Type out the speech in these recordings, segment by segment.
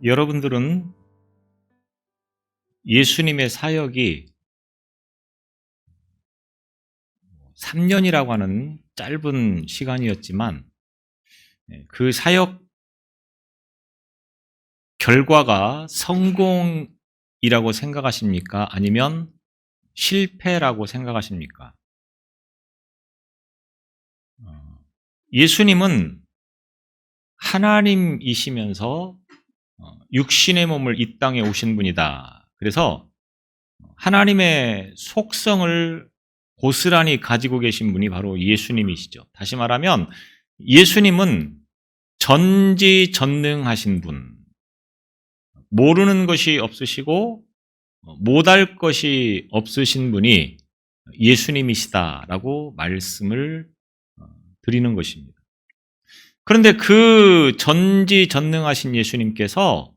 여러분들은 예수님의 사역이 3년이라고 하는 짧은 시간이었지만 그 사역 결과가 성공이라고 생각하십니까? 아니면 실패라고 생각하십니까? 예수님은 하나님이시면서 육신의 몸을 이 땅에 오신 분이다. 그래서 하나님의 속성을 고스란히 가지고 계신 분이 바로 예수님이시죠. 다시 말하면 예수님은 전지전능하신 분, 모르는 것이 없으시고 못할 것이 없으신 분이 예수님이시다라고 말씀을 드리는 것입니다. 그런데 그 전지전능하신 예수님께서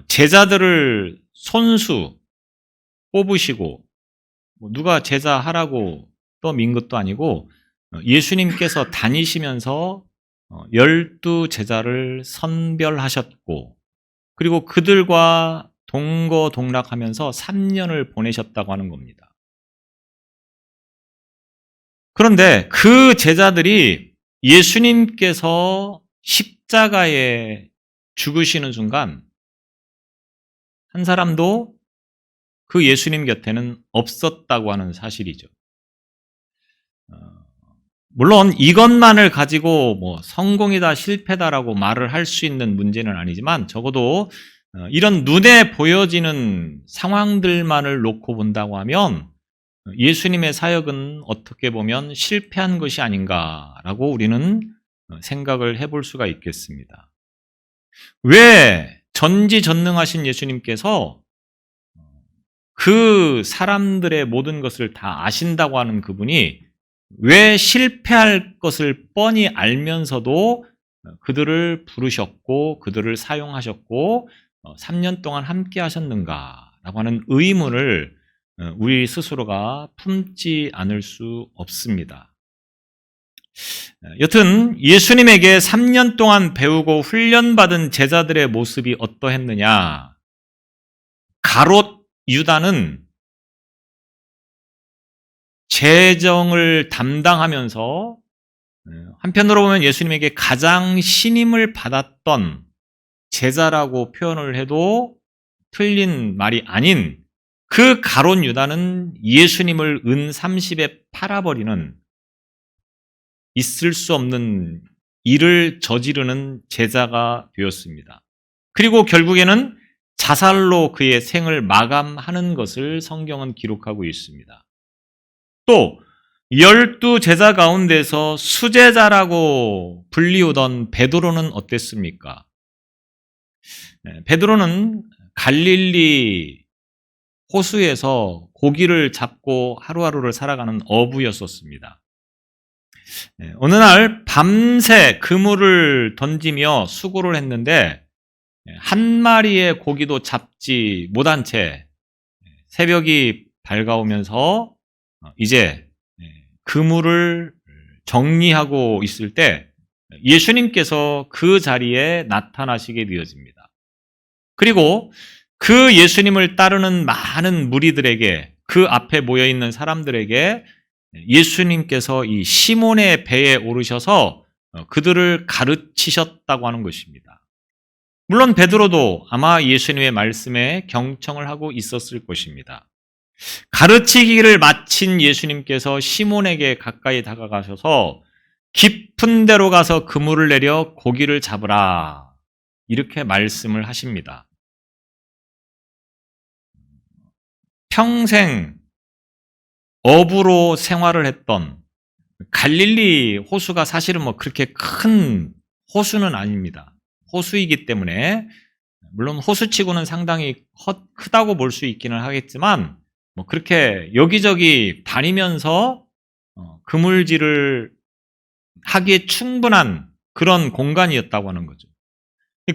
제자들을 손수 뽑으시고 누가 제자하라고 떠민 것도 아니고 예수님께서 다니시면서 12 제자를 선별하셨고 그리고 그들과 동거동락하면서 3년을 보내셨다고 하는 겁니다. 그런데 그 제자들이 예수님께서 십자가에 죽으시는 순간 한 사람도 그 예수님 곁에는 없었다고 하는 사실이죠. 물론 이것만을 가지고 성공이다 실패다라고 말을 할 수 있는 문제는 아니지만 적어도 이런 눈에 보여지는 상황들만을 놓고 본다고 하면 예수님의 사역은 어떻게 보면 실패한 것이 아닌가라고 우리는 생각을 해볼 수가 있겠습니다. 왜 전지전능하신 예수님께서 그 사람들의 모든 것을 다 아신다고 하는 그분이 왜 실패할 것을 뻔히 알면서도 그들을 부르셨고 그들을 사용하셨고 3년 동안 함께 하셨는가라고 하는 의문을 우리 스스로가 품지 않을 수 없습니다. 여튼 예수님에게 3년 동안 배우고 훈련받은 제자들의 모습이 어떠했느냐? 가롯 유다는 재정을 담당하면서 한편으로 보면 예수님에게 가장 신임을 받았던 제자라고 표현을 해도 틀린 말이 아닌 그 가롯 유다는 예수님을 은 30에 팔아버리는 있을 수 없는 일을 저지르는 제자가 되었습니다. 그리고 결국에는 자살로 그의 생을 마감하는 것을 성경은 기록하고 있습니다. 또 12 제자 가운데서 수제자라고 불리우던 베드로는 어땠습니까? 베드로는 갈릴리 호수에서 고기를 잡고 하루하루를 살아가는 어부였었습니다. 어느 날 밤새 그물을 던지며 수고를 했는데 한 마리의 고기도 잡지 못한 채 새벽이 밝아오면서 이제 그물을 정리하고 있을 때 예수님께서 그 자리에 나타나시게 되어집니다. 그리고 그 예수님을 따르는 많은 무리들에게 그 앞에 모여있는 사람들에게 예수님께서 이 시몬의 배에 오르셔서 그들을 가르치셨다고 하는 것입니다. 물론 베드로도 아마 예수님의 말씀에 경청을 하고 있었을 것입니다. 가르치기를 마친 예수님께서 시몬에게 가까이 다가가셔서 깊은 데로 가서 그물을 내려 고기를 잡으라 이렇게 말씀을 하십니다. 평생 어부로 생활을 했던 갈릴리 호수가 사실은 그렇게 큰 호수는 아닙니다. 호수이기 때문에 물론 호수치고는 상당히 크다고 볼 수 있기는 하겠지만 그렇게 여기저기 다니면서 그물질을 하기에 충분한 그런 공간이었다고 하는 거죠.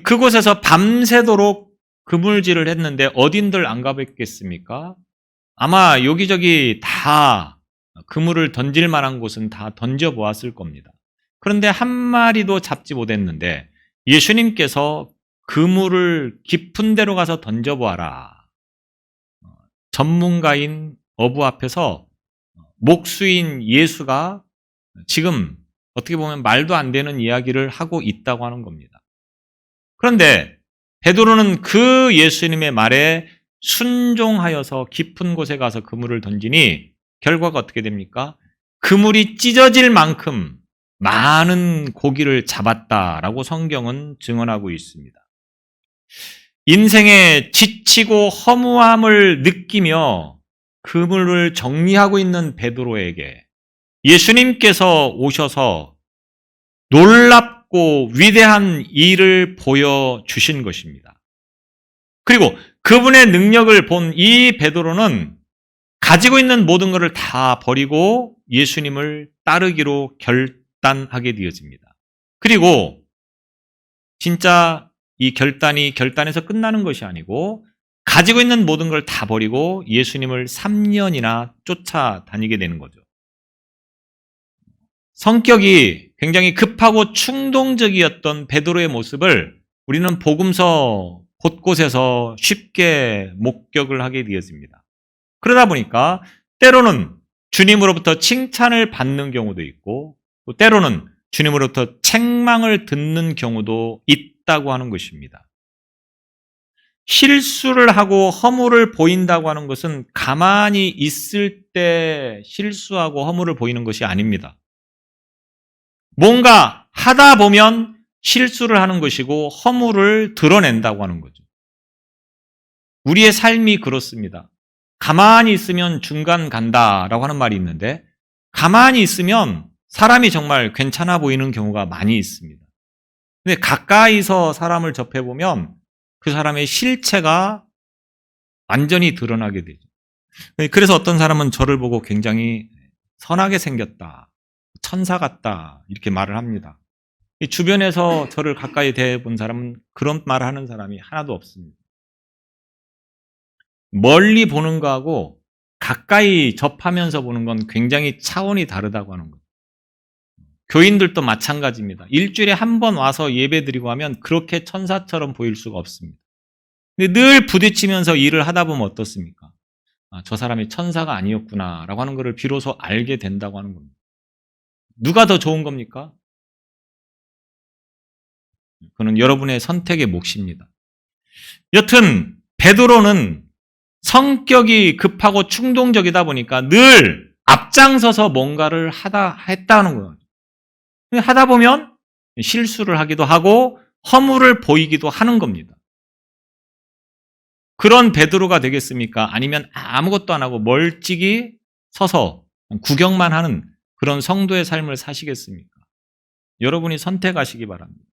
그곳에서 밤새도록 그물질을 했는데 어딘들 안 가봤겠습니까? 아마 여기저기 다 그물을 던질 만한 곳은 다 던져보았을 겁니다. 그런데 한 마리도 잡지 못했는데 예수님께서 그물을 깊은 데로 가서 던져보아라. 전문가인 어부 앞에서 목수인 예수가 지금 어떻게 보면 말도 안 되는 이야기를 하고 있다고 하는 겁니다. 그런데 베드로는 그 예수님의 말에 순종하여서 깊은 곳에 가서 그물을 던지니 결과가 어떻게 됩니까? 그물이 찢어질 만큼 많은 고기를 잡았다라고 성경은 증언하고 있습니다. 인생에 지치고 허무함을 느끼며 그물을 정리하고 있는 베드로에게 예수님께서 오셔서 놀랍고 위대한 일을 보여주신 것입니다. 그리고 그분의 능력을 본 이 베드로는 가지고 있는 모든 것을 다 버리고 예수님을 따르기로 결단하게 되어집니다. 그리고 진짜 이 결단에서 끝나는 것이 아니고 가지고 있는 모든 걸 다 버리고 예수님을 3년이나 쫓아다니게 되는 거죠. 성격이 굉장히 급하고 충동적이었던 베드로의 모습을 우리는 복음서 곳곳에서 쉽게 목격을 하게 되었습니다. 그러다 보니까 때로는 주님으로부터 칭찬을 받는 경우도 있고 또 때로는 주님으로부터 책망을 듣는 경우도 있다고 하는 것입니다. 실수를 하고 허물을 보인다고 하는 것은 가만히 있을 때 실수하고 허물을 보이는 것이 아닙니다. 뭔가 하다 보면 실수를 하는 것이고 허물을 드러낸다고 하는 거죠. 우리의 삶이 그렇습니다. 가만히 있으면 중간 간다라고 하는 말이 있는데 가만히 있으면 사람이 정말 괜찮아 보이는 경우가 많이 있습니다. 근데 가까이서 사람을 접해보면 그 사람의 실체가 완전히 드러나게 되죠. 그래서 어떤 사람은 저를 보고 굉장히 선하게 생겼다, 천사 같다 이렇게 말을 합니다. 주변에서 저를 가까이 대해본 사람은 그런 말을 하는 사람이 하나도 없습니다. 멀리 보는 거하고 가까이 접하면서 보는 건 굉장히 차원이 다르다고 하는 거예요. 교인들도 마찬가지입니다. 일주일에 한 번 와서 예배 드리고 하면 그렇게 천사처럼 보일 수가 없습니다. 근데 늘 부딪히면서 일을 하다 보면 어떻습니까? 저 사람이 천사가 아니었구나 라고 하는 것을 비로소 알게 된다고 하는 겁니다. 누가 더 좋은 겁니까? 그건 여러분의 선택의 몫입니다. 여튼 베드로는 성격이 급하고 충동적이다 보니까 늘 앞장서서 뭔가를 했다는 거예요. 하다 보면 실수를 하기도 하고 허물을 보이기도 하는 겁니다. 그런 베드로가 되겠습니까? 아니면 아무것도 안 하고 멀찍이 서서 구경만 하는 그런 성도의 삶을 사시겠습니까? 여러분이 선택하시기 바랍니다.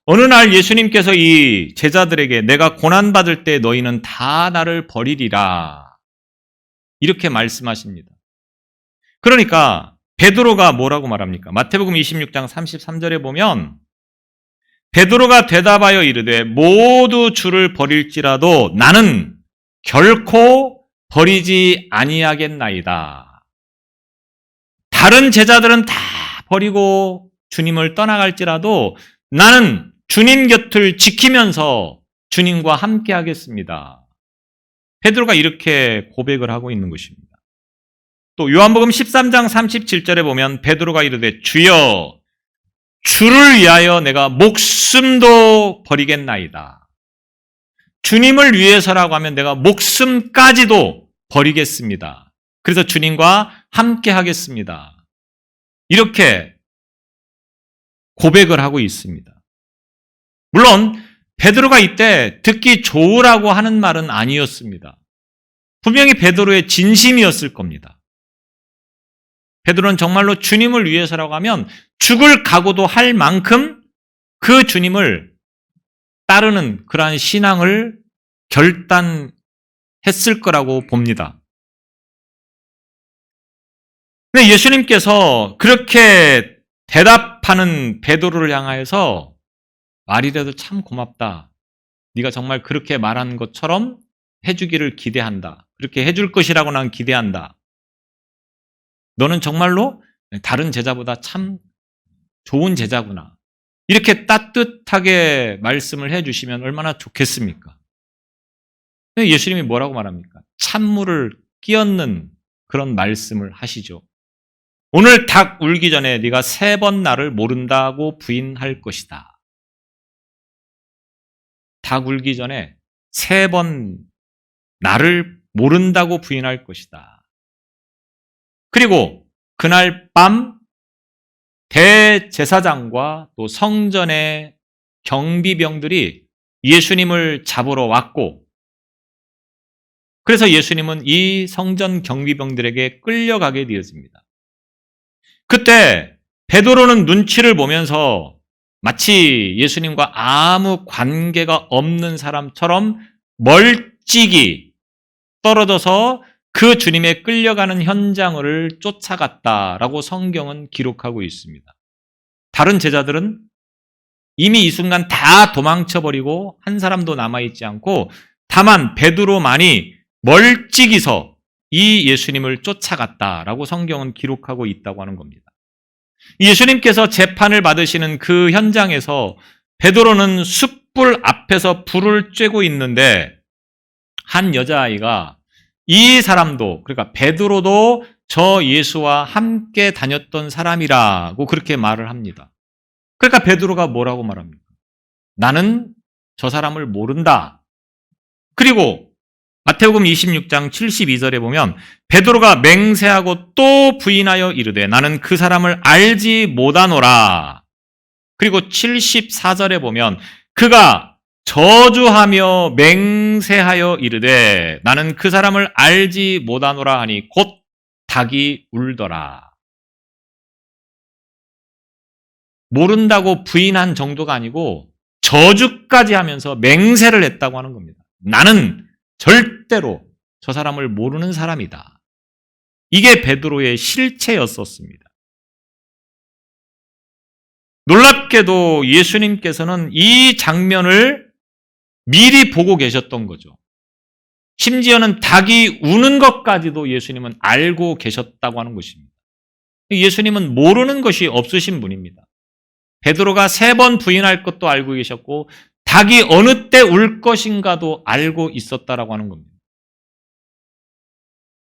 어느 날 예수님께서 이 제자들에게 내가 고난받을 때 너희는 다 나를 버리리라 이렇게 말씀하십니다. 그러니까 베드로가 뭐라고 말합니까? 마태복음 26장 33절에 보면 베드로가 대답하여 이르되 모두 주를 버릴지라도 나는 결코 버리지 아니하겠나이다. 다른 제자들은 다 버리고 주님을 떠나갈지라도 나는 주님 곁을 지키면서 주님과 함께 하겠습니다. 베드로가 이렇게 고백을 하고 있는 것입니다. 또 요한복음 13장 37절에 보면 베드로가 이르되 주여 주를 위하여 내가 목숨도 버리겠나이다. 주님을 위해서라고 하면 내가 목숨까지도 버리겠습니다. 그래서 주님과 함께 하겠습니다. 이렇게 고백을 하고 있습니다. 물론 베드로가 이때 듣기 좋으라고 하는 말은 아니었습니다. 분명히 베드로의 진심이었을 겁니다. 베드로는 정말로 주님을 위해서라고 하면 죽을 각오도 할 만큼 그 주님을 따르는 그러한 신앙을 결단했을 거라고 봅니다. 근데 예수님께서 그렇게 대답하는 베드로를 향하여서 말이라도 참 고맙다. 네가 정말 그렇게 말한 것처럼 해주기를 기대한다. 그렇게 해줄 것이라고 난 기대한다. 너는 정말로 다른 제자보다 참 좋은 제자구나. 이렇게 따뜻하게 말씀을 해주시면 얼마나 좋겠습니까? 예수님이 뭐라고 말합니까? 찬물을 끼얹는 그런 말씀을 하시죠. 오늘 닭 울기 전에 네가 3번 나를 모른다고 부인할 것이다. 닭 울기 전에 3번 나를 모른다고 부인할 것이다. 그리고 그날 밤 대제사장과 또 성전의 경비병들이 예수님을 잡으러 왔고, 그래서 예수님은 이 성전 경비병들에게 끌려가게 되었습니다. 그때 베드로는 눈치를 보면서 마치 예수님과 아무 관계가 없는 사람처럼 멀찍이 떨어져서 그 주님의 끌려가는 현장을 쫓아갔다라고 성경은 기록하고 있습니다. 다른 제자들은 이미 이 순간 다 도망쳐버리고 한 사람도 남아있지 않고 다만 베드로만이 멀찍이서 이 예수님을 쫓아갔다라고 성경은 기록하고 있다고 하는 겁니다. 예수님께서 재판을 받으시는 그 현장에서 베드로는 숯불 앞에서 불을 쬐고 있는데 한 여자아이가 이 사람도, 그러니까 베드로도 저 예수와 함께 다녔던 사람이라고 그렇게 말을 합니다. 그러니까 베드로가 뭐라고 말합니까? 나는 저 사람을 모른다. 그리고 마태복음 26장 72절에 보면 베드로가 맹세하고 또 부인하여 이르되 나는 그 사람을 알지 못하노라. 그리고 74절에 보면 그가 저주하며 맹세하여 이르되 나는 그 사람을 알지 못하노라 하니 곧 닭이 울더라. 모른다고 부인한 정도가 아니고 저주까지 하면서 맹세를 했다고 하는 겁니다. 나는 절대로 저 사람을 모르는 사람이다. 이게 베드로의 실체였었습니다. 놀랍게도 예수님께서는 이 장면을 미리 보고 계셨던 거죠. 심지어는 닭이 우는 것까지도 예수님은 알고 계셨다고 하는 것입니다. 예수님은 모르는 것이 없으신 분입니다. 베드로가 3번 부인할 것도 알고 계셨고 닭이 어느 때 울 것인가도 알고 있었다라고 하는 겁니다.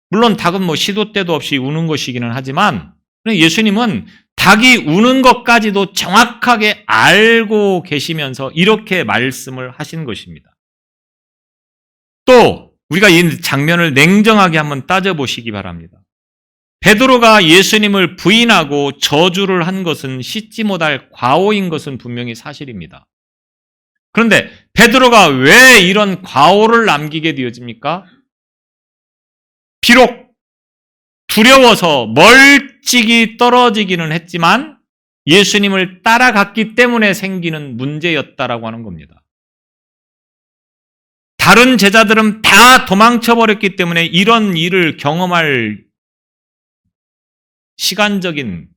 물론 닭은 시도 때도 없이 우는 것이기는 하지만 예수님은 닭이 우는 것까지도 정확하게 알고 계시면서 이렇게 말씀을 하신 것입니다. 또 우리가 이 장면을 냉정하게 한번 따져보시기 바랍니다. 베드로가 예수님을 부인하고 저주를 한 것은 씻지 못할 과오인 것은 분명히 사실입니다. 그런데 베드로가 왜 이런 과오를 남기게 되어집니까? 비록 두려워서 멀찍이 떨어지기는 했지만 예수님을 따라갔기 때문에 생기는 문제였다라고 하는 겁니다. 다른 제자들은 다 도망쳐버렸기 때문에 이런 일을 경험할 시간적인,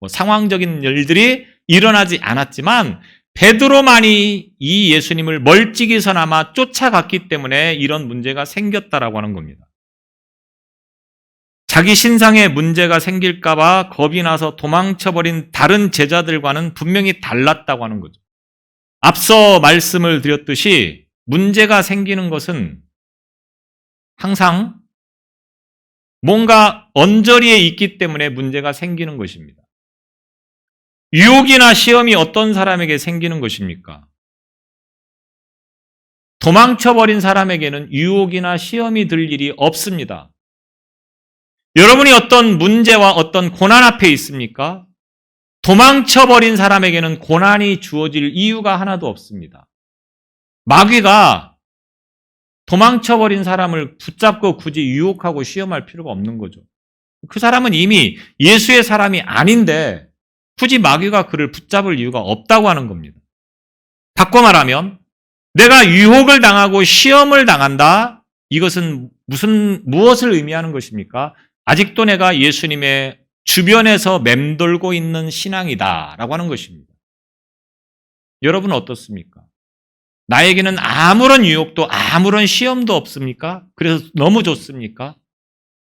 상황적인 일들이 일어나지 않았지만 베드로만이 이 예수님을 멀찍이서나마 쫓아갔기 때문에 이런 문제가 생겼다라고 하는 겁니다. 자기 신상에 문제가 생길까봐 겁이 나서 도망쳐버린 다른 제자들과는 분명히 달랐다고 하는 거죠. 앞서 말씀을 드렸듯이 문제가 생기는 것은 항상 뭔가 언저리에 있기 때문에 문제가 생기는 것입니다. 유혹이나 시험이 어떤 사람에게 생기는 것입니까? 도망쳐버린 사람에게는 유혹이나 시험이 들 일이 없습니다. 여러분이 어떤 문제와 어떤 고난 앞에 있습니까? 도망쳐버린 사람에게는 고난이 주어질 이유가 하나도 없습니다. 마귀가 도망쳐버린 사람을 붙잡고 굳이 유혹하고 시험할 필요가 없는 거죠. 그 사람은 이미 예수의 사람이 아닌데 굳이 마귀가 그를 붙잡을 이유가 없다고 하는 겁니다. 바꿔 말하면 내가 유혹을 당하고 시험을 당한다? 이것은 무엇을 의미하는 것입니까? 아직도 내가 예수님의 주변에서 맴돌고 있는 신앙이다 라고 하는 것입니다. 여러분은 어떻습니까? 나에게는 아무런 유혹도 아무런 시험도 없습니까? 그래서 너무 좋습니까?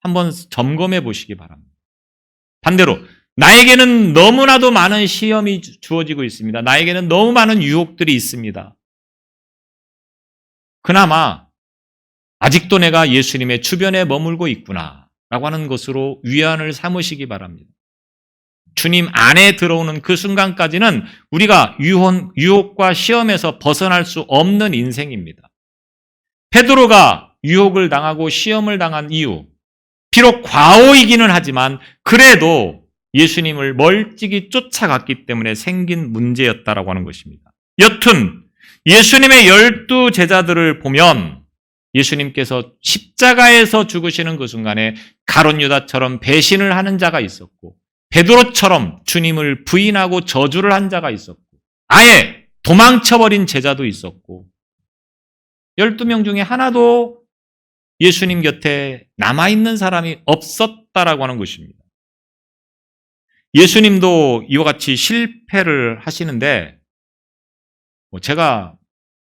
한번 점검해 보시기 바랍니다. 반대로 나에게는 너무나도 많은 시험이 주어지고 있습니다. 나에게는 너무 많은 유혹들이 있습니다. 그나마 아직도 내가 예수님의 주변에 머물고 있구나 라고 하는 것으로 위안을 삼으시기 바랍니다. 주님 안에 들어오는 그 순간까지는 우리가 유혹과 시험에서 벗어날 수 없는 인생입니다. 베드로가 유혹을 당하고 시험을 당한 이유, 비록 과오이기는 하지만 그래도 예수님을 멀찍이 쫓아갔기 때문에 생긴 문제였다라고 하는 것입니다. 여튼 예수님의 12 제자들을 보면 예수님께서 십자가에서 죽으시는 그 순간에 가룟 유다처럼 배신을 하는 자가 있었고, 베드로처럼 주님을 부인하고 저주를 한 자가 있었고, 아예 도망쳐버린 제자도 있었고, 12명 중에 하나도 예수님 곁에 남아있는 사람이 없었다라고 하는 것입니다. 예수님도 이와 같이 실패를 하시는데, 제가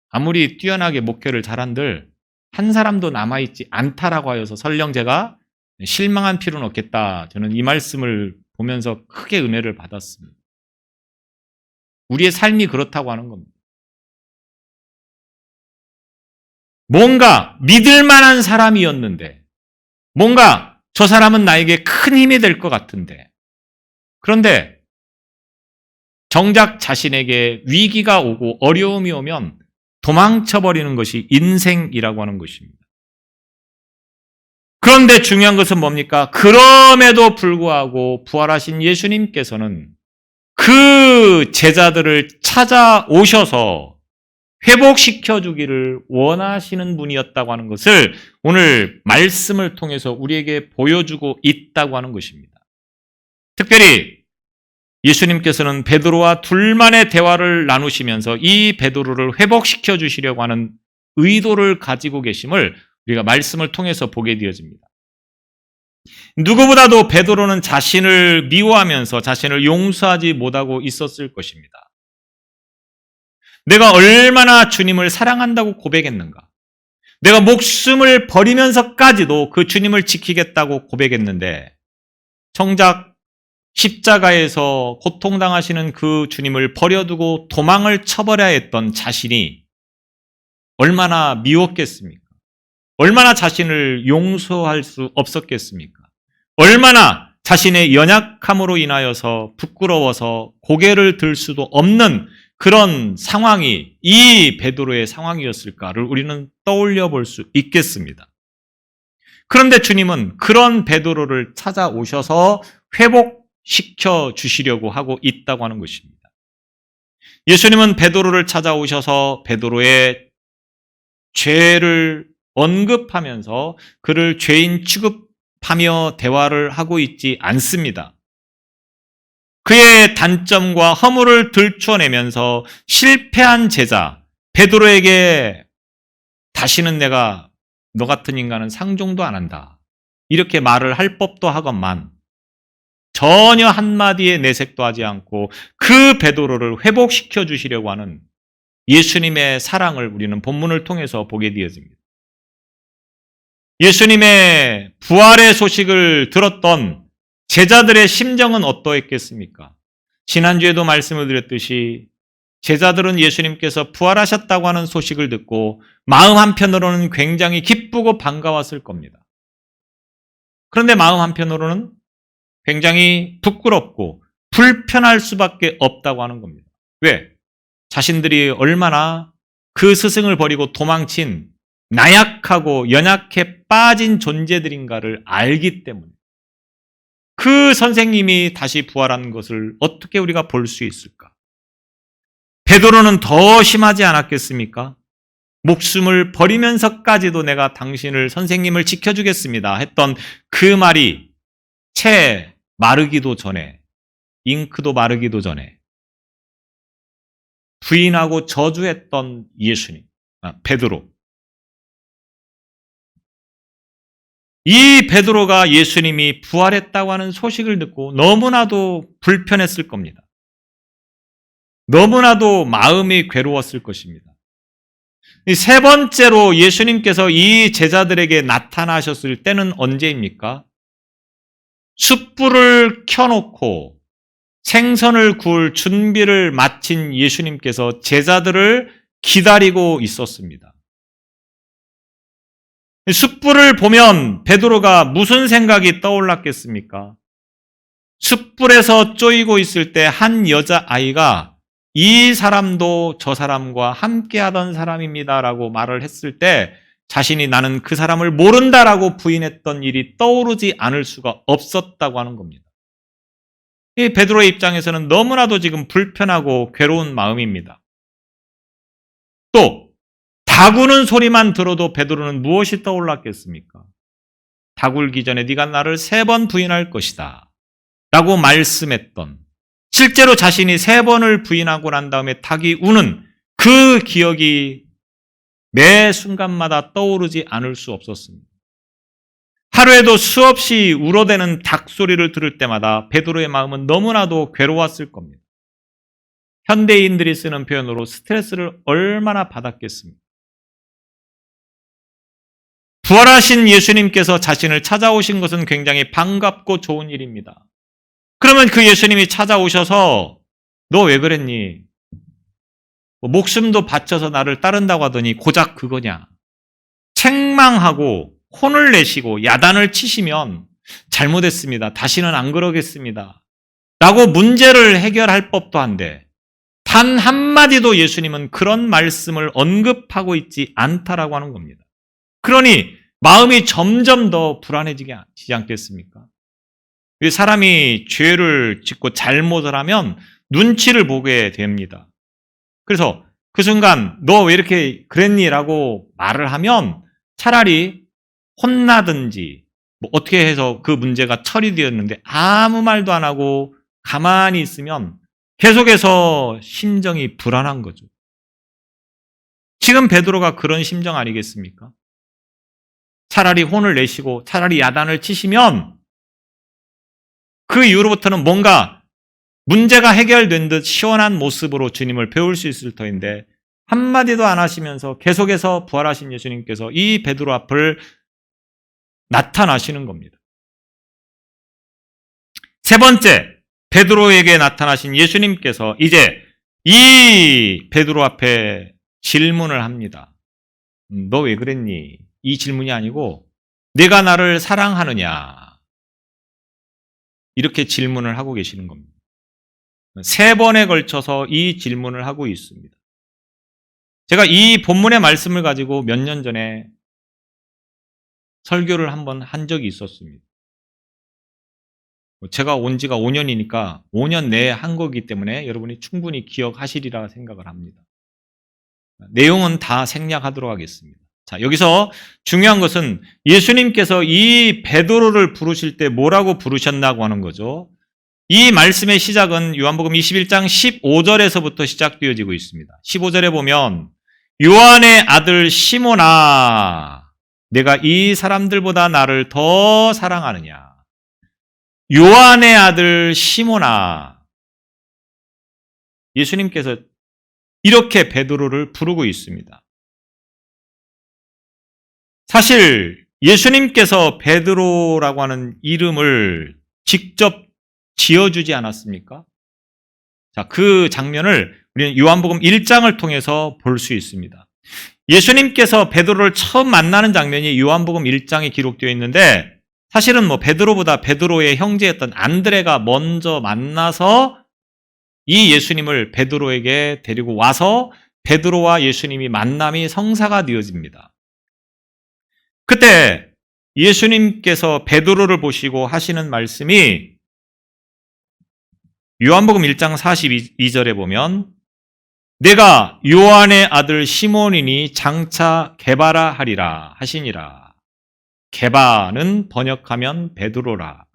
아무리 뛰어나게 목회를 잘한들 한 사람도 남아있지 않다라고 하여서 설령 제가 실망한 필요는 없겠다. 저는 이 말씀을 보면서 크게 은혜를 받았습니다. 우리의 삶이 그렇다고 하는 겁니다. 뭔가 믿을 만한 사람이었는데, 뭔가 저 사람은 나에게 큰 힘이 될 것 같은데, 그런데 정작 자신에게 위기가 오고 어려움이 오면 도망쳐버리는 것이 인생이라고 하는 것입니다. 그런데 중요한 것은 뭡니까? 그럼에도 불구하고 부활하신 예수님께서는 그 제자들을 찾아오셔서 회복시켜 주기를 원하시는 분이었다고 하는 것을 오늘 말씀을 통해서 우리에게 보여주고 있다고 하는 것입니다. 특별히 예수님께서는 베드로와 둘만의 대화를 나누시면서 이 베드로를 회복시켜 주시려고 하는 의도를 가지고 계심을 우리가 말씀을 통해서 보게 되어집니다. 누구보다도 베드로는 자신을 미워하면서 자신을 용서하지 못하고 있었을 것입니다. 내가 얼마나 주님을 사랑한다고 고백했는가? 내가 목숨을 버리면서까지도 그 주님을 지키겠다고 고백했는데, 정작 십자가에서 고통당하시는 그 주님을 버려두고 도망을 쳐버려야 했던 자신이 얼마나 미웠겠습니까? 얼마나 자신을 용서할 수 없었겠습니까? 얼마나 자신의 연약함으로 인하여서 부끄러워서 고개를 들 수도 없는 그런 상황이 이 베드로의 상황이었을까를 우리는 떠올려 볼 수 있겠습니다. 그런데 주님은 그런 베드로를 찾아오셔서 회복시켜 주시려고 하고 있다고 하는 것입니다. 예수님은 베드로를 찾아오셔서 베드로의 죄를 언급하면서 그를 죄인 취급하며 대화를 하고 있지 않습니다. 그의 단점과 허물을 들춰내면서 실패한 제자 베드로에게 다시는 내가 너 같은 인간은 상종도 안 한다, 이렇게 말을 할 법도 하건만 전혀 한마디의 내색도 하지 않고 그 베드로를 회복시켜 주시려고 하는 예수님의 사랑을 우리는 본문을 통해서 보게 되어집니다. 예수님의 부활의 소식을 들었던 제자들의 심정은 어떠했겠습니까? 지난주에도 말씀을 드렸듯이 제자들은 예수님께서 부활하셨다고 하는 소식을 듣고 마음 한편으로는 굉장히 기쁘고 반가웠을 겁니다. 그런데 마음 한편으로는 굉장히 부끄럽고 불편할 수밖에 없다고 하는 겁니다. 왜? 자신들이 얼마나 그 스승을 버리고 도망친 나약하고 연약해 빠진 존재들인가를 알기 때문에, 그 선생님이 다시 부활한 것을 어떻게 우리가 볼 수 있을까? 베드로는 더 심하지 않았겠습니까? 목숨을 버리면서까지도 내가 당신을 선생님을 지켜주겠습니다 했던 그 말이 채 마르기도 전에, 잉크도 마르기도 전에 부인하고 저주했던 예수님, 베드로. 이 베드로가 예수님이 부활했다고 하는 소식을 듣고 너무나도 불편했을 겁니다. 너무나도 마음이 괴로웠을 것입니다. 세 번째로 예수님께서 이 제자들에게 나타나셨을 때는 언제입니까? 숯불을 켜놓고 생선을 구울 준비를 마친 예수님께서 제자들을 기다리고 있었습니다. 숯불을 보면 베드로가 무슨 생각이 떠올랐겠습니까? 숯불에서 쪼이고 있을 때 한 여자아이가 이 사람도 저 사람과 함께 하던 사람입니다라고 말을 했을 때 자신이 나는 그 사람을 모른다라고 부인했던 일이 떠오르지 않을 수가 없었다고 하는 겁니다. 이 베드로의 입장에서는 너무나도 지금 불편하고 괴로운 마음입니다. 또 다구는 소리만 들어도 베드로는 무엇이 떠올랐겠습니까? 다굴기 전에 네가 나를 3번 부인할 것이다 라고 말씀했던, 실제로 자신이 3번을 부인하고 난 다음에 닭이 우는 그 기억이 매 순간마다 떠오르지 않을 수 없었습니다. 하루에도 수없이 울어대는 닭 소리를 들을 때마다 베드로의 마음은 너무나도 괴로웠을 겁니다. 현대인들이 쓰는 표현으로 스트레스를 얼마나 받았겠습니까? 부활하신 예수님께서 자신을 찾아오신 것은 굉장히 반갑고 좋은 일입니다. 그러면 그 예수님이 찾아오셔서 너 왜 그랬니? 목숨도 바쳐서 나를 따른다고 하더니 고작 그거냐? 책망하고 혼을 내시고 야단을 치시면 잘못했습니다. 다시는 안 그러겠습니다. 라고 문제를 해결할 법도 한데 단 한마디도 예수님은 그런 말씀을 언급하고 있지 않다라고 하는 겁니다. 그러니 마음이 점점 더 불안해지지 않겠습니까? 사람이 죄를 짓고 잘못을 하면 눈치를 보게 됩니다. 그래서 그 순간 너 왜 이렇게 그랬니? 라고 말을 하면 차라리 혼나든지 어떻게 해서 그 문제가 처리되었는데 아무 말도 안 하고 가만히 있으면 계속해서 심정이 불안한 거죠. 지금 베드로가 그런 심정 아니겠습니까? 차라리 혼을 내시고 차라리 야단을 치시면 그 이후로부터는 뭔가 문제가 해결된 듯 시원한 모습으로 주님을 배울 수 있을 터인데 한마디도 안 하시면서 계속해서 부활하신 예수님께서 이 베드로 앞을 나타나시는 겁니다. 3번째, 베드로에게 나타나신 예수님께서 이제 이 베드로 앞에 질문을 합니다. 너 왜 그랬니? 이 질문이 아니고 네가 나를 사랑하느냐? 이렇게 질문을 하고 계시는 겁니다. 3번에 걸쳐서 이 질문을 하고 있습니다. 제가 이 본문의 말씀을 가지고 몇 년 전에 설교를 한번 한 적이 있었습니다. 제가 온 지가 5년이니까 5년 내에 한 거기 때문에 여러분이 충분히 기억하시리라 생각을 합니다. 내용은 다 생략하도록 하겠습니다. 자, 여기서 중요한 것은 예수님께서 이 베드로를 부르실 때 뭐라고 부르셨나고 하는 거죠. 이 말씀의 시작은 요한복음 21장 15절에서부터 시작되어지고 있습니다. 15절에 보면 요한의 아들 시몬아, 내가 이 사람들보다 나를 더 사랑하느냐. 요한의 아들 시몬아, 예수님께서 이렇게 베드로를 부르고 있습니다. 사실 예수님께서 베드로라고 하는 이름을 직접 지어주지 않았습니까? 자, 그 장면을 우리는 요한복음 1장을 통해서 볼 수 있습니다. 예수님께서 베드로를 처음 만나는 장면이 요한복음 1장에 기록되어 있는데 사실은 베드로보다 베드로의 형제였던 안드레가 먼저 만나서 이 예수님을 베드로에게 데리고 와서 베드로와 예수님이 만남이 성사가 되어집니다. 그때 예수님께서 베드로를 보시고 하시는 말씀이 요한복음 1장 42절에 보면 내가 요한의 아들 시몬이니 장차 게바라 하리라 하시니라. 게바는 번역하면 베드로라.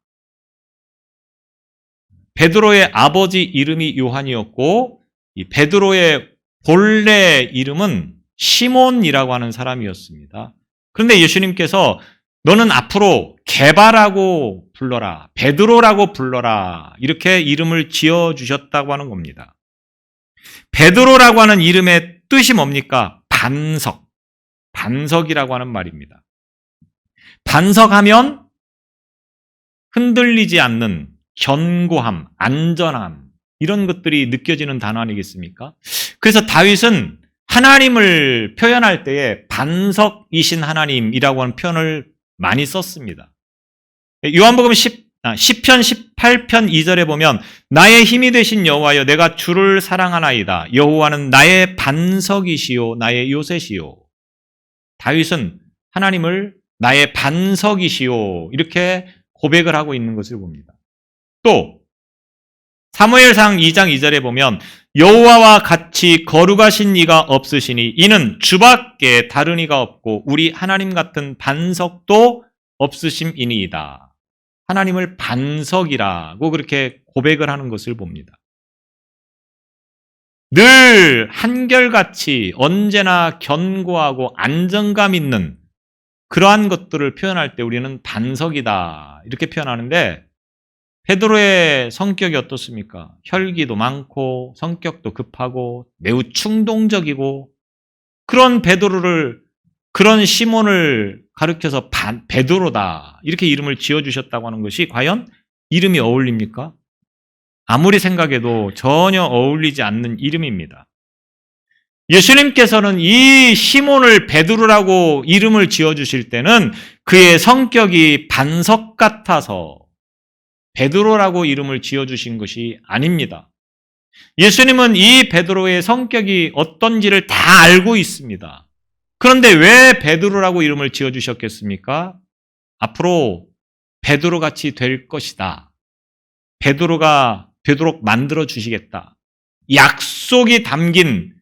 베드로의 아버지 이름이 요한이었고 이 베드로의 본래 이름은 시몬이라고 하는 사람이었습니다. 그런데 예수님께서 너는 앞으로 게바라고 불러라, 베드로라고 불러라 이렇게 이름을 지어주셨다고 하는 겁니다. 베드로라고 하는 이름의 뜻이 뭡니까? 반석, 반석이라고 하는 말입니다. 반석하면 흔들리지 않는 견고함, 안전함, 이런 것들이 느껴지는 단어 아니겠습니까? 그래서 다윗은 하나님을 표현할 때에 반석이신 하나님이라고 하는 표현을 많이 썼습니다. 요한복음 시편 18편 2절에 보면 나의 힘이 되신 여호와여 내가 주를 사랑하나이다. 여호와는 나의 반석이시요 나의 요새시요. 다윗은 하나님을 나의 반석이시요 이렇게 고백을 하고 있는 것을 봅니다. 또 사무엘상 2장 2절에 보면 여호와와 같이 거룩하신 이가 없으시니 이는 주밖에 다른 이가 없고 우리 하나님 같은 반석도 없으심이니이다. 하나님을 반석이라고 그렇게 고백을 하는 것을 봅니다. 늘 한결같이 언제나 견고하고 안정감 있는 그러한 것들을 표현할 때 우리는 반석이다 이렇게 표현하는데 베드로의 성격이 어떻습니까? 혈기도 많고 성격도 급하고 매우 충동적이고 그런 베드로를 그런 시몬을 가르쳐서 베드로다 이렇게 이름을 지어주셨다고 하는 것이 과연 이름이 어울립니까? 아무리 생각해도 전혀 어울리지 않는 이름입니다. 예수님께서는 이 시몬을 베드로라고 이름을 지어주실 때는 그의 성격이 반석 같아서 베드로라고 이름을 지어주신 것이 아닙니다. 예수님은 이 베드로의 성격이 어떤지를 다 알고 있습니다. 그런데 왜 베드로라고 이름을 지어주셨겠습니까? 앞으로 베드로같이 될 것이다. 베드로가 되도록 만들어 주시겠다. 약속이 담긴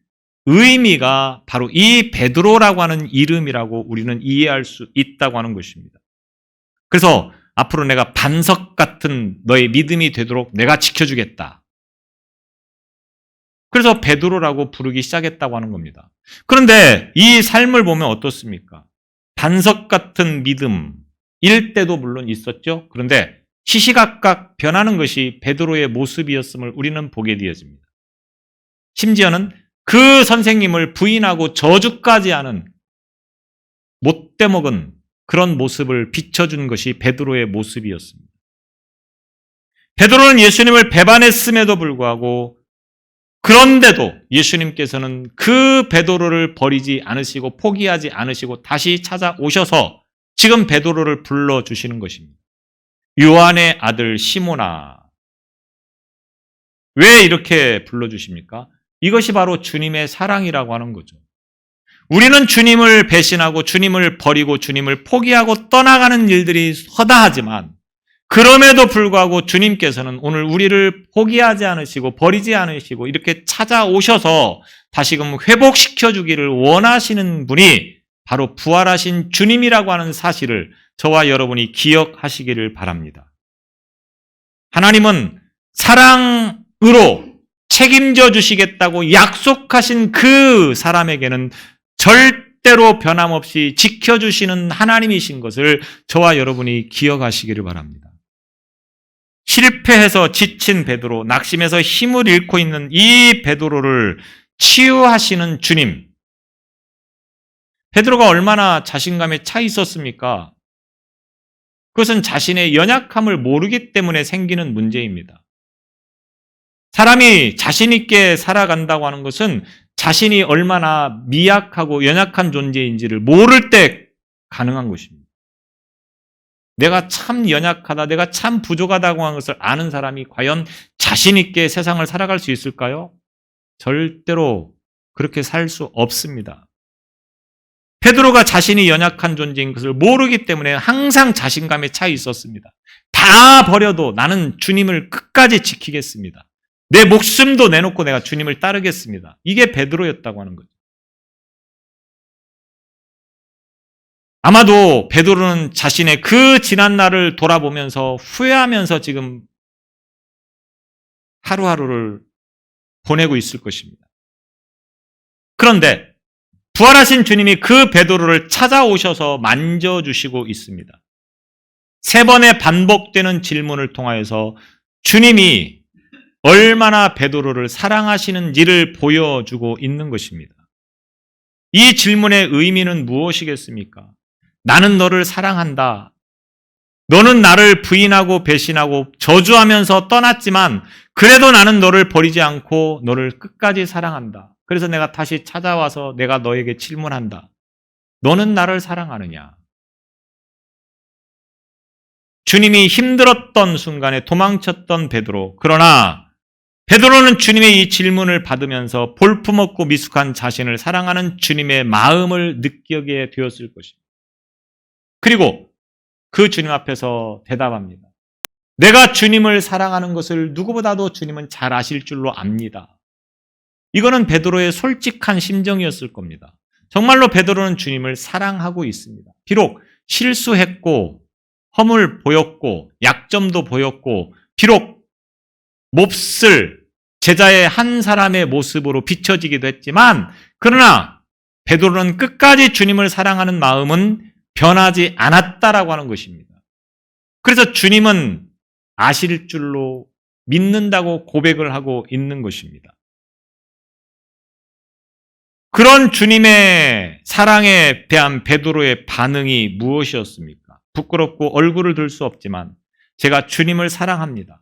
의미가 바로 이 베드로라고 하는 이름이라고 우리는 이해할 수 있다고 하는 것입니다. 그래서 앞으로 내가 반석 같은 너의 믿음이 되도록 내가 지켜주겠다. 그래서 베드로라고 부르기 시작했다고 하는 겁니다. 그런데 이 삶을 보면 어떻습니까? 반석 같은 믿음일 때도 물론 있었죠. 그런데 시시각각 변하는 것이 베드로의 모습이었음을 우리는 보게 되어집니다. 심지어는 그 선생님을 부인하고 저주까지 하는 못돼 먹은 그런 모습을 비춰준 것이 베드로의 모습이었습니다. 베드로는 예수님을 배반했음에도 불구하고 그런데도 예수님께서는 그 베드로를 버리지 않으시고 포기하지 않으시고 다시 찾아오셔서 지금 베드로를 불러주시는 것입니다. 요한의 아들 시몬아. 왜 이렇게 불러주십니까? 이것이 바로 주님의 사랑이라고 하는 거죠. 우리는 주님을 배신하고 주님을 버리고 주님을 포기하고 떠나가는 일들이 허다하지만 그럼에도 불구하고 주님께서는 오늘 우리를 포기하지 않으시고 버리지 않으시고 이렇게 찾아오셔서 다시금 회복시켜 주기를 원하시는 분이 바로 부활하신 주님이라고 하는 사실을 저와 여러분이 기억하시기를 바랍니다. 하나님은 사랑으로 책임져 주시겠다고 약속하신 그 사람에게는 절대로 변함없이 지켜주시는 하나님이신 것을 저와 여러분이 기억하시기를 바랍니다. 실패해서 지친 베드로, 낙심해서 힘을 잃고 있는 이 베드로를 치유하시는 주님. 베드로가 얼마나 자신감에 차 있었습니까? 그것은 자신의 연약함을 모르기 때문에 생기는 문제입니다. 사람이 자신 있게 살아간다고 하는 것은 자신이 얼마나 미약하고 연약한 존재인지를 모를 때 가능한 것입니다. 내가 참 연약하다, 내가 참 부족하다고 하는 것을 아는 사람이 과연 자신 있게 세상을 살아갈 수 있을까요? 절대로 그렇게 살 수 없습니다. 베드로가 자신이 연약한 존재인 것을 모르기 때문에 항상 자신감에 차 있었습니다. 다 버려도 나는 주님을 끝까지 지키겠습니다. 내 목숨도 내놓고 내가 주님을 따르겠습니다. 이게 베드로였다고 하는 거죠. 아마도 베드로는 자신의 그 지난 날을 돌아보면서 후회하면서 지금 하루하루를 보내고 있을 것입니다. 그런데 부활하신 주님이 그 베드로를 찾아오셔서 만져주시고 있습니다. 3번의 반복되는 질문을 통하여서 주님이 얼마나 베드로를 사랑하시는지를 보여주고 있는 것입니다. 이 질문의 의미는 무엇이겠습니까? 나는 너를 사랑한다. 너는 나를 부인하고 배신하고 저주하면서 떠났지만 그래도 나는 너를 버리지 않고 너를 끝까지 사랑한다. 그래서 내가 다시 찾아와서 내가 너에게 질문한다. 너는 나를 사랑하느냐? 주님이 힘들었던 순간에 도망쳤던 베드로. 그러나 베드로는 주님의 이 질문을 받으면서 볼품없고 미숙한 자신을 사랑하는 주님의 마음을 느끼게 되었을 것입니다. 그리고 그 주님 앞에서 대답합니다. 내가 주님을 사랑하는 것을 누구보다도 주님은 잘 아실 줄로 압니다. 이거는 베드로의 솔직한 심정이었을 겁니다. 정말로 베드로는 주님을 사랑하고 있습니다. 비록 실수했고 허물 보였고 약점도 보였고 비록 몹쓸 제자의 한 사람의 모습으로 비춰지기도 했지만 그러나 베드로는 끝까지 주님을 사랑하는 마음은 변하지 않았다라고 하는 것입니다. 그래서 주님은 아실 줄로 믿는다고 고백을 하고 있는 것입니다. 그런 주님의 사랑에 대한 베드로의 반응이 무엇이었습니까? 부끄럽고 얼굴을 들 수 없지만 제가 주님을 사랑합니다.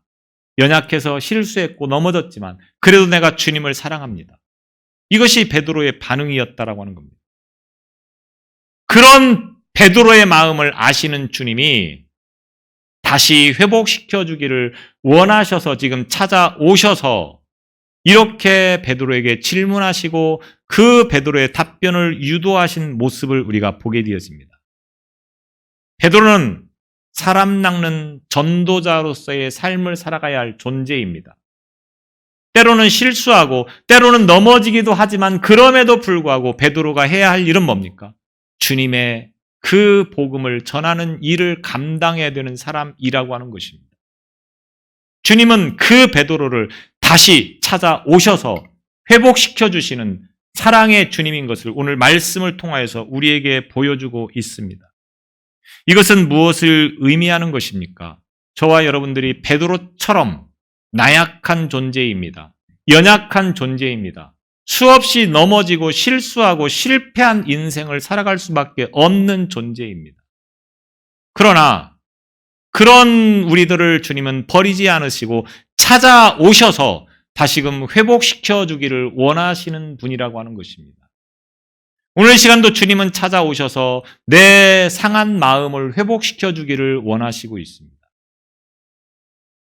연약해서 실수했고 넘어졌지만 그래도 내가 주님을 사랑합니다. 이것이 베드로의 반응이었다라고 하는 겁니다. 그런 베드로의 마음을 아시는 주님이 다시 회복시켜 주기를 원하셔서 지금 찾아오셔서 이렇게 베드로에게 질문하시고 그 베드로의 답변을 유도하신 모습을 우리가 보게 되었습니다. 베드로는 사람 낚는 전도자로서의 삶을 살아가야 할 존재입니다. 때로는 실수하고 때로는 넘어지기도 하지만 그럼에도 불구하고 베드로가 해야 할 일은 뭡니까? 주님의 그 복음을 전하는 일을 감당해야 되는 사람이라고 하는 것입니다. 주님은 그 베드로를 다시 찾아오셔서 회복시켜 주시는 사랑의 주님인 것을 오늘 말씀을 통하여서 우리에게 보여주고 있습니다. 이것은 무엇을 의미하는 것입니까? 저와 여러분들이 베드로처럼 나약한 존재입니다. 연약한 존재입니다. 수없이 넘어지고 실수하고 실패한 인생을 살아갈 수밖에 없는 존재입니다. 그러나 그런 우리들을 주님은 버리지 않으시고 찾아오셔서 다시금 회복시켜 주기를 원하시는 분이라고 하는 것입니다. 오늘 시간도 주님은 찾아오셔서 내 상한 마음을 회복시켜 주기를 원하시고 있습니다.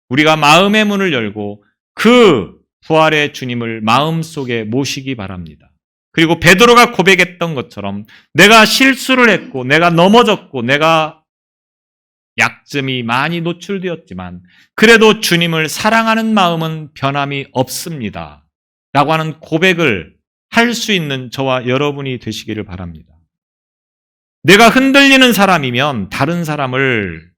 우리가 마음의 문을 열고 그 부활의 주님을 마음속에 모시기 바랍니다. 그리고 베드로가 고백했던 것처럼 내가 실수를 했고 내가 넘어졌고 내가 약점이 많이 노출되었지만 그래도 주님을 사랑하는 마음은 변함이 없습니다. 라고 하는 고백을 할 수 있는 저와 여러분이 되시기를 바랍니다. 내가 흔들리는 사람이면 다른 사람을